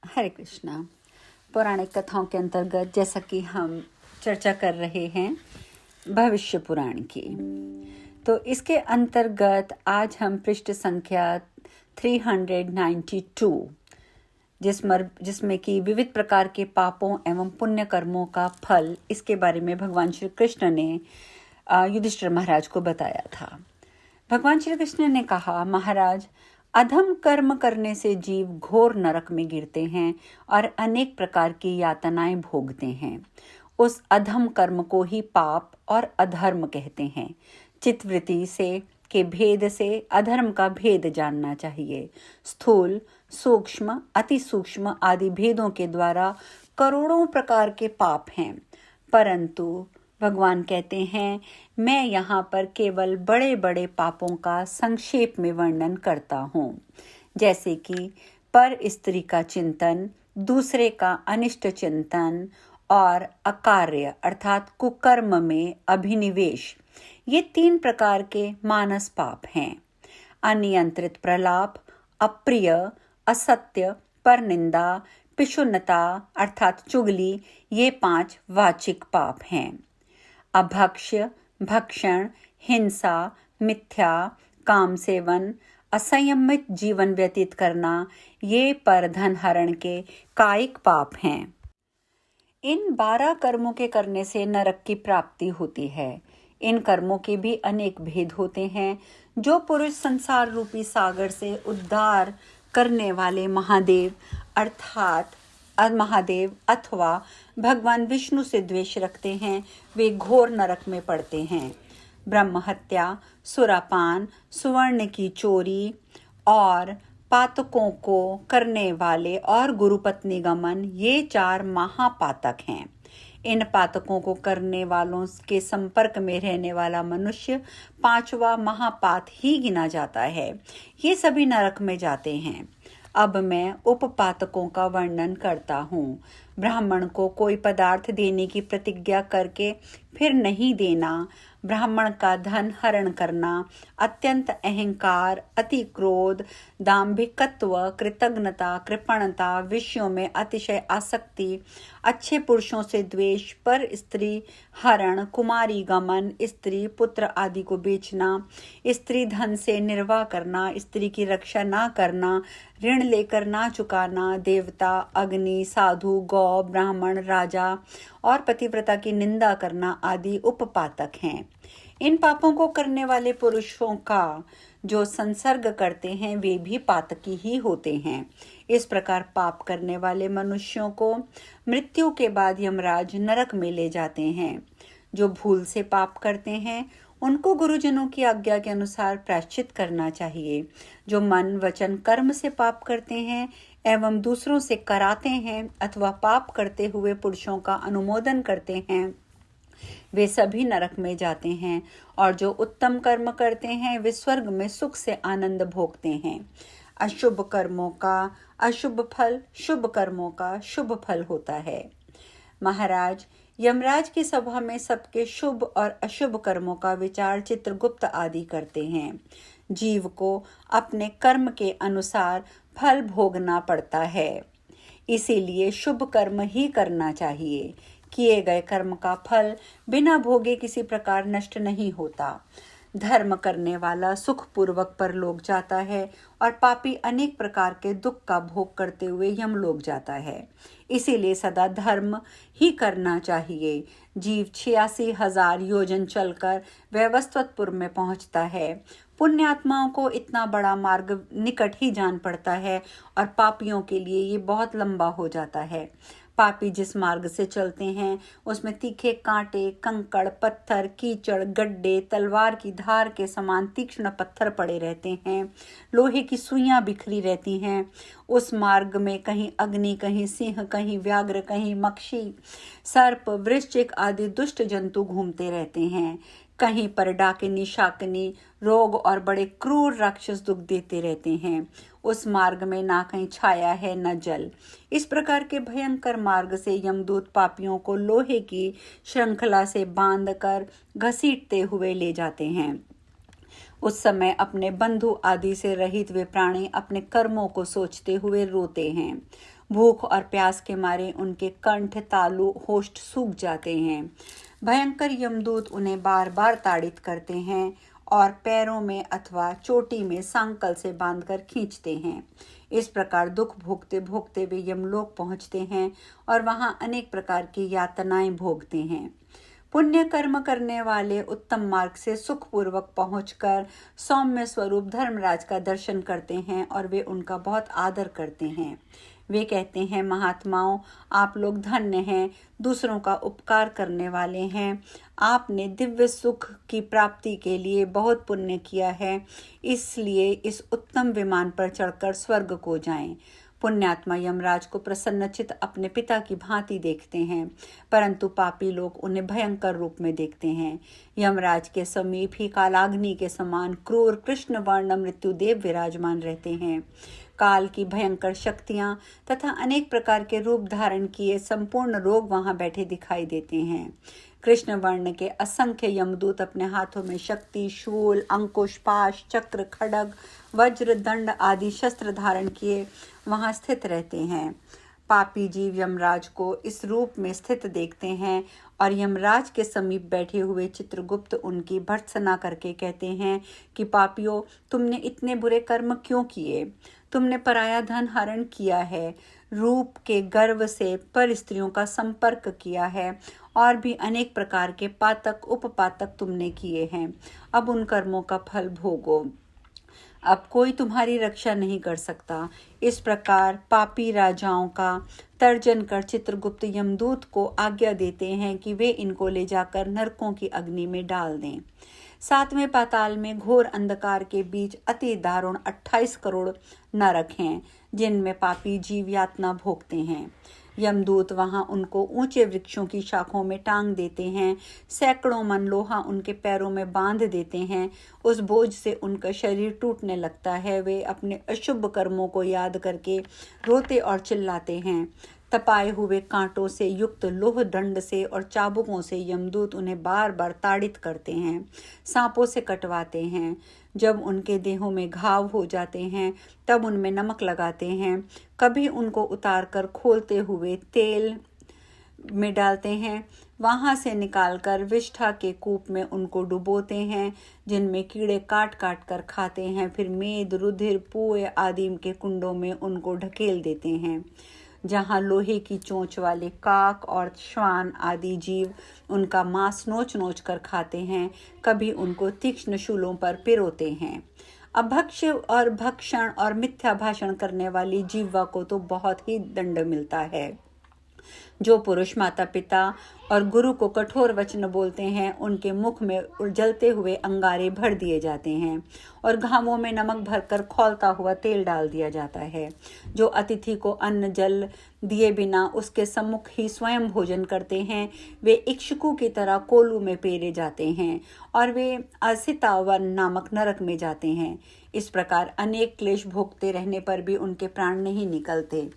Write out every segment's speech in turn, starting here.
हरे कृष्णा। पौराणिक कथाओं के अंतर्गत जैसा कि हम चर्चा कर रहे हैं भविष्य पुराण की, तो इसके अंतर्गत आज हम पृष्ठ संख्या 392 जिसमें कि विविध प्रकार के पापों एवं पुण्य कर्मों का फल, इसके बारे में भगवान श्री कृष्ण ने युधिष्ठिर महाराज को बताया था। भगवान श्री कृष्ण ने कहा, महाराज, अधम कर्म करने से जीव घोर नरक में गिरते हैं और अनेक प्रकार की यातनाएं भोगते हैं। उस अधम कर्म को ही पाप और अधर्म कहते हैं। चित्तवृत्ति से के भेद से अधर्म का भेद जानना चाहिए। स्थूल, सूक्ष्म, अति सूक्ष्म आदि भेदों के द्वारा करोड़ों प्रकार के पाप हैं, परंतु भगवान कहते हैं, मैं यहाँ पर केवल बड़े बड़े पापों का संक्षेप में वर्णन करता हूँ, जैसे कि पर स्त्री का चिंतन, दूसरे का अनिष्ट चिंतन और अकार्य अर्थात कुकर्म में अभिनिवेश। ये 3 प्रकार के मानस पाप हैं। अनियंत्रित प्रलाप, अप्रिय, असत्य, परनिंदा, पिशुन्नता अर्थात चुगली, ये 5 वाचिक पाप हैं। अभक्ष्य, भक्षण, हिंसा, मिथ्या, काम सेवन, असंयमित जीवन व्यतीत करना, ये परधन हरण के कायिक पाप हैं। इन 12 कर्मों के करने से नरक की प्राप्ति होती है। इन कर्मों के भी अनेक भेद होते हैं। जो पुरुष संसार रूपी सागर से उद्धार करने वाले महादेव अथवा भगवान विष्णु से द्वेष रखते हैं, वे घोर नरक में पड़ते हैं। ब्रह्म हत्या, सुरापान, सुवर्ण की चोरी और पातकों को करने वाले और गुरुपत्नी गमन, ये 4 महापातक हैं। इन पातकों को करने वालों के संपर्क में रहने वाला मनुष्य 5वां महापात ही गिना जाता है। ये सभी नरक में जाते हैं। अब मैं उपपातकों का वर्णन करता हूँ। ब्राह्मण को कोई पदार्थ देने की प्रतिज्ञा करके फिर नहीं देना, ब्राह्मण का धन हरण करना, अत्यंत अहंकार, अति क्रोध, दाम्भिकत्व, कृतज्ञता, कृपणता, विषयों में अतिशय आसक्ति, अच्छे पुरुषों से द्वेष, पर स्त्री हरण, कुमारी गमन, स्त्री पुत्र आदि को बेचना, स्त्री धन से निर्वाह करना, स्त्री की रक्षा ना करना, ऋण लेकर ना चुकाना, देवता, अग्नि, साधु, गौ, ब्राह्मण, राजा और पतिव्रता की निंदा करना आदि उपपातक हैं। इन पापों को करने वाले पुरुषों का जो संसर्ग करते हैं, वे भी पातकी ही होते हैं। इस प्रकार पाप करने वाले मनुष्यों को मृत्यु के बाद यमराज नरक में ले जाते हैं। जो भूल से पाप करते हैं, उनको गुरुजनों की आज्ञा के अनुसार प्रायश्चित करना चाहिए। जो मन, वचन, कर्म से पाप करते हैं एवं दूसरों से कराते हैं अथवा पाप करते हुए पुरुषों का अनुमोदन करते हैं, वे सभी नरक में जाते हैं। और जो उत्तम कर्म करते हैं, वे स्वर्ग में सुख से आनंद भोगते हैं। अशुभ कर्मों का अशुभ फल, शुभ कर्मों का शुभ फल होता है। महाराज, यमराज की सभा में सबके शुभ और अशुभ कर्मों का विचार चित्रगुप्त आदि करते हैं। जीव को अपने कर्म के अनुसार फल भोगना पड़ता है, इसीलिए शुभ कर्म ही करना चाहिए। किए गए कर्म का फल बिना भोगे किसी प्रकार नष्ट नहीं होता। धर्म करने वाला सुख पूर्वक परलोक जाता है और पापी अनेक प्रकार के दुख का भोग करते हुए यमलोक जाता है। इसीलिए सदा धर्म ही करना चाहिए। जीव 86,000 योजन चलकर वैवस्वतपुर में पहुंचता है। पुण्यात्माओं को इतना बड़ा मार्ग निकट ही जान पड़ता है और पापियों के लिए ये बहुत लंबा हो जाता है। पापी जिस मार्ग से चलते हैं, उसमें तीखे कांटे, कंकड़, पत्थर, कीचड़, गड्ढे, तलवार की धार के समान तीक्ष्ण पत्थर पड़े रहते हैं। लोहे की सुइयां बिखरी रहती हैं। उस मार्ग में कहीं अग्नि, कहीं सिंह, कहीं व्याघ्र, कहीं मक्षी, सर्प, वृश्चिक आदि दुष्ट जंतु घूमते रहते हैं। कहीं पर डाकिनी, शाकिनी, रोग और बड़े क्रूर राक्षस दुख देते रहते हैं। उस मार्ग में ना कहीं छाया है न जल। इस प्रकार के भयंकर मार्ग से यमदूत पापियों को लोहे की श्रृंखला से बांधकर घसीटते हुए ले जाते हैं। उस समय अपने बंधु आदि से रहित वे प्राणी अपने कर्मों को सोचते हुए रोते हैं। भूख और प्यास के मारे उनके कंठ, तालु, होष्ठ सूख जाते हैं। भयंकर यमदूत उन्हें बार बार ताड़ित करते हैं और पैरों में अथवा चोटी में सांकल से बांधकर खींचते हैं। इस प्रकार दुख भोगते भोगते वे यमलोक पहुंचते हैं और वहां अनेक प्रकार की यातनाएं भोगते हैं। पुण्य कर्म करने वाले उत्तम मार्ग से सुखपूर्वक पहुंचकर सौम्य स्वरूप धर्मराज का दर्शन करते हैं और वे उनका बहुत आदर करते हैं। वे कहते हैं, महात्माओं, आप लोग धन्य हैं, दूसरों का उपकार करने वाले हैं। आपने दिव्य सुख की प्राप्ति के लिए बहुत पुण्य किया है, इसलिए इस उत्तम विमान पर चढ़कर स्वर्ग को जाएं। पुण्यात्मा यमराज को प्रसन्नचित अपने पिता की भांति देखते हैं, परंतु पापी लोग उन्हें भयंकर रूप में देखते हैं। यमराज के समीप ही कालाग्नि के समान क्रूर कृष्ण वर्ण मृत्युदेव विराजमान रहते हैं। काल की भयंकर शक्तियां तथा अनेक प्रकार के रूप धारण किए संपूर्ण रोग वहां बैठे दिखाई देते हैं। कृष्ण वर्ण के असंख्य यमदूत अपने हाथों में शक्ति, शूल, अंकुश, पाश, चक्र, खड्ग, वज्र, दंड आदि शस्त्र धारण किए वहां स्थित रहते हैं। पापी जीव यमराज को इस रूप में स्थित देखते हैं और यमराज के समीप बैठे हुए चित्रगुप्त उनकी भर्त्सना करके कहते हैं कि पापियों, तुमने इतने बुरे कर्म क्यों किए? तुमने पराया धन हरण किया है, रूप के गर्व से पर स्त्रियों का संपर्क किया है और भी अनेक प्रकार के पातक उपपातक तुमने किए हैं। अब उन कर्मों का फल भोगो। अब कोई तुम्हारी रक्षा नहीं कर सकता। इस प्रकार पापी राजाओं का तर्जन कर चित्रगुप्त यमदूत को आज्ञा देते हैं कि वे इनको ले जाकर नरकों की अग्नि में डाल दें। सातवें पाताल में घोर अंधकार के बीच अति दारुण 28 करोड़ नरक हैं, जिनमें पापी जीव यातना भोगते हैं। यमदूत वहां उनको ऊंचे वृक्षों की शाखों में टांग देते हैं, सैकड़ों मन लोहा उनके पैरों में बांध देते हैं। उस बोझ से उनका शरीर टूटने लगता है। वे अपने अशुभ कर्मों को याद करके रोते और चिल्लाते हैं। तपाए हुए कांटों से युक्त लोह दंड से और चाबुकों से यमदूत उन्हें बार बार ताड़ित करते हैं, सांपों से कटवाते हैं। जब उनके देहों में घाव हो जाते हैं तब उनमें नमक लगाते हैं। कभी उनको उतार कर खोलते हुए तेल में डालते हैं, वहां से निकालकर विष्ठा के कूप में उनको डुबोते हैं, जिनमें कीड़े काट काट कर खाते हैं। फिर मेद, रुधिर, पुए आदि के कुंडों में उनको ढकेल देते हैं, जहां लोहे की चोंच वाले काक और श्वान आदि जीव उनका मांस नोच नोच कर खाते हैं। कभी उनको तीक्ष्ण शूलों पर पिरोते हैं। अभक्ष्य और भक्षण और मिथ्या भाषण करने वाली जीवा को तो बहुत ही दंड मिलता है। जो पुरुष माता पिता और गुरु को कठोर वचन बोलते हैं, उनके मुख में जलते हुए अंगारे भर दिए जाते हैं और घावों में नमक भरकर खौलता हुआ तेल डाल दिया जाता है। जो अतिथि को अन्न जल दिए बिना उसके सम्मुख ही स्वयं भोजन करते हैं, वे इक्षुकु की तरह कोलू में पेरे जाते हैं और वे असितावन नामक नरक में जाते हैं। इस प्रकार अनेक क्लेश भोगते रहने पर भी उनके प्राण नहीं निकलते।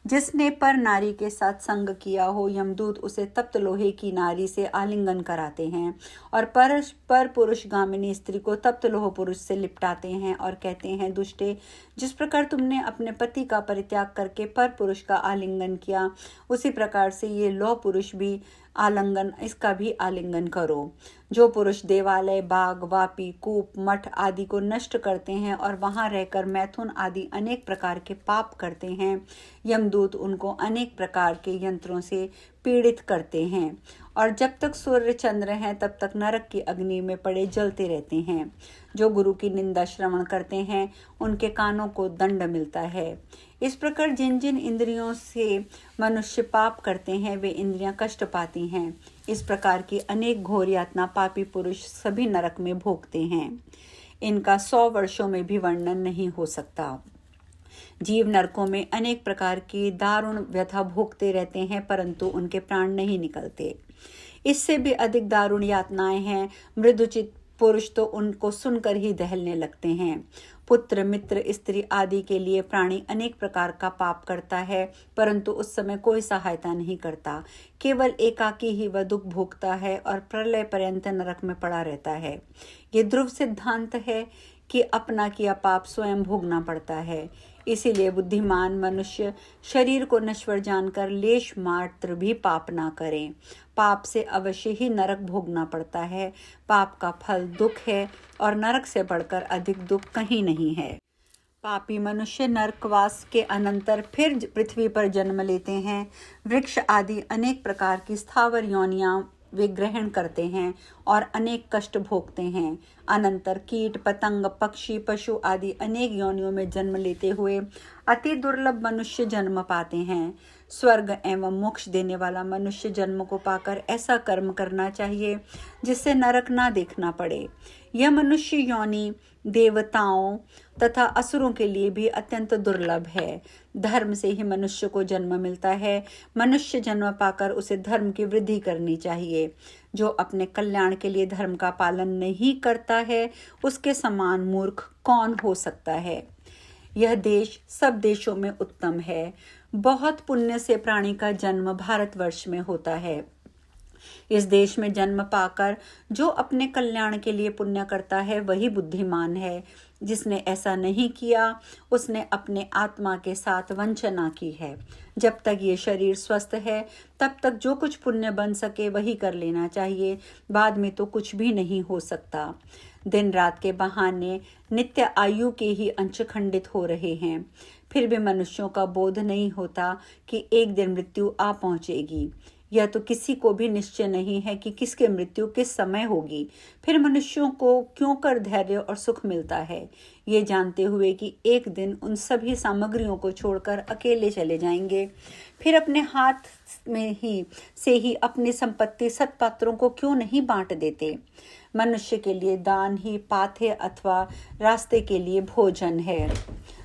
जिसने पर नारी के साथ संग किया हो, यमदूत उसे तप्त लोहे की नारी से आलिंगन कराते हैं और पर पुरुष गामिनी स्त्री को तप्त लोह पुरुष से लिपटाते हैं और कहते हैं, दुष्टे, जिस प्रकार तुमने अपने पति का परित्याग करके पर पुरुष का आलिंगन किया, उसी प्रकार से ये लौह पुरुष भी इसका भी आलिंगन करो। जो पुरुष देवालय, बाग, वापी, कूप, मठ आदि को नष्ट करते हैं और वहां रहकर मैथुन आदि अनेक प्रकार के पाप करते हैं, यमदूत उनको अनेक प्रकार के यंत्रों से पीड़ित करते हैं और जब तक सूर्य चंद्र हैं तब तक नरक की अग्नि में पड़े जलते रहते हैं। जो गुरु की निंदा श्रवण करते हैं, उनके कानों को दंड मिलता है। इस प्रकार जिन जिन इंद्रियों से मनुष्य पाप करते हैं, वे इंद्रियां कष्ट पाती हैं। इस प्रकार की अनेक घोर यातना पापी पुरुष सभी नरक में भोगते हैं। इनका 100 वर्षों में भी वर्णन नहीं हो सकता। जीव नरकों में अनेक प्रकार की दारुण व्यथा भोगते रहते हैं, परंतु उनके प्राण नहीं निकलते। इससे भी अधिक दारुण यातनाएं हैं। मृदुचित पुरुष तो उनको सुनकर ही दहलने लगते हैं। पुत्र, मित्र, स्त्री आदि के लिए प्राणी अनेक प्रकार का पाप करता है, परंतु उस समय कोई सहायता नहीं करता। केवल एकाकी ही वह दुख भोगता है और प्रलय पर्यंत नरक में पड़ा रहता है। ये ध्रुव सिद्धांत है कि अपना किया पाप स्वयं भोगना पड़ता है। इसीलिए बुद्धिमान मनुष्य शरीर को नश्वर जानकर लेश मात्र भी पाप ना करें। पाप से अवश्य ही नरक भोगना पड़ता है। पाप का फल दुख है और नरक से बढ़कर अधिक दुख कहीं नहीं है। पापी मनुष्य नरकवास के अनंतर फिर पृथ्वी पर जन्म लेते हैं। वृक्ष आदि अनेक प्रकार की स्थावर योनियां वे ग्रहण करते हैं और अनेक कष्ट भोगते हैं। अनंतर कीट पतंग पक्षी पशु आदि अनेक योनियों में जन्म लेते हुए अति दुर्लभ मनुष्य जन्म पाते हैं। स्वर्ग एवं मोक्ष देने वाला मनुष्य जन्म को पाकर ऐसा कर्म करना चाहिए जिससे नरक ना देखना पड़े। यह मनुष्य योनि देवताओं तथा असुरों के लिए भी अत्यंत दुर्लभ है। धर्म से ही मनुष्य को जन्म मिलता है। मनुष्य जन्म पाकर उसे धर्म की वृद्धि करनी चाहिए। जो अपने कल्याण के लिए धर्म का पालन नहीं करता है उसके समान मूर्ख कौन हो सकता है। यह देश सब देशों में उत्तम है। बहुत पुण्य से प्राणी का जन्म भारतवर्ष में होता है। इस देश में जन्म पाकर जो अपने कल्याण के लिए पुण्य करता है वही बुद्धिमान है। जिसने ऐसा नहीं किया उसने अपने आत्मा के साथ वंचना की है। जब तक ये शरीर स्वस्थ है तब तक जो कुछ पुण्य बन सके वही कर लेना चाहिए। बाद में तो कुछ भी नहीं हो सकता। दिन रात के बहाने नित्य आयु के ही अंश खंडित हो रहे हैं। फिर भी मनुष्यों का बोध नहीं होता कि एक दिन मृत्यु आ पहुंचेगी। यह तो किसी को भी निश्चय नहीं है कि किसकी मृत्यु किस समय होगी। फिर मनुष्यों को क्यों कर धैर्य और सुख मिलता है, ये जानते हुए कि एक दिन उन सभी सामग्रियों को छोड़कर अकेले चले जाएंगे। फिर अपने हाथ में ही अपनी संपत्ति सत्पात्रों को क्यों नहीं बांट देते। मनुष्य के लिए दान ही पाथे अथवा रास्ते के लिए भोजन है।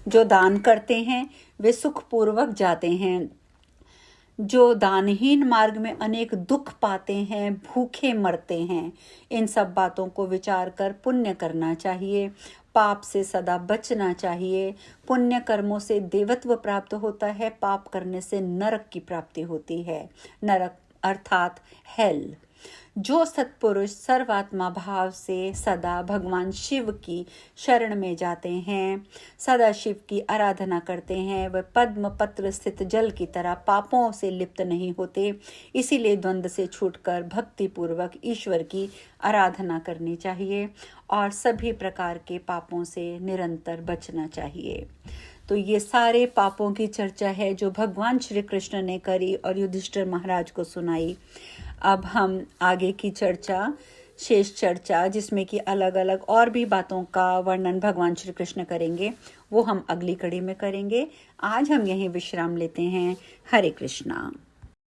जो दान करते हैं वे सुखपूर्वक जाते हैं। जो दानहीन मार्ग में अनेक दुख पाते हैं, भूखे मरते हैं। इन सब बातों को विचार कर पुण्य करना चाहिए। पाप से सदा बचना चाहिए। पुण्य कर्मों से देवत्व प्राप्त होता है। पाप करने से नरक की प्राप्ति होती है। नरक अर्थात हेल। जो सत्पुरुष सर्वात्मा भाव से सदा भगवान शिव की शरण में जाते हैं, सदा शिव की आराधना करते हैं, वह पद्म पत्र स्थित जल की तरह पापों से लिप्त नहीं होते। इसीलिए द्वंद्व से छूटकर भक्ति पूर्वक ईश्वर की आराधना करनी चाहिए और सभी प्रकार के पापों से निरंतर बचना चाहिए। तो ये सारे पापों की चर्चा है जो भगवान श्री कृष्ण ने करी और युधिष्ठिर महाराज को सुनाई। अब हम आगे की चर्चा, शेष चर्चा जिसमें कि अलग अलग और भी बातों का वर्णन भगवान श्री कृष्ण करेंगे, वो हम अगली कड़ी में करेंगे। आज हम यहीं विश्राम लेते हैं। हरे कृष्णा।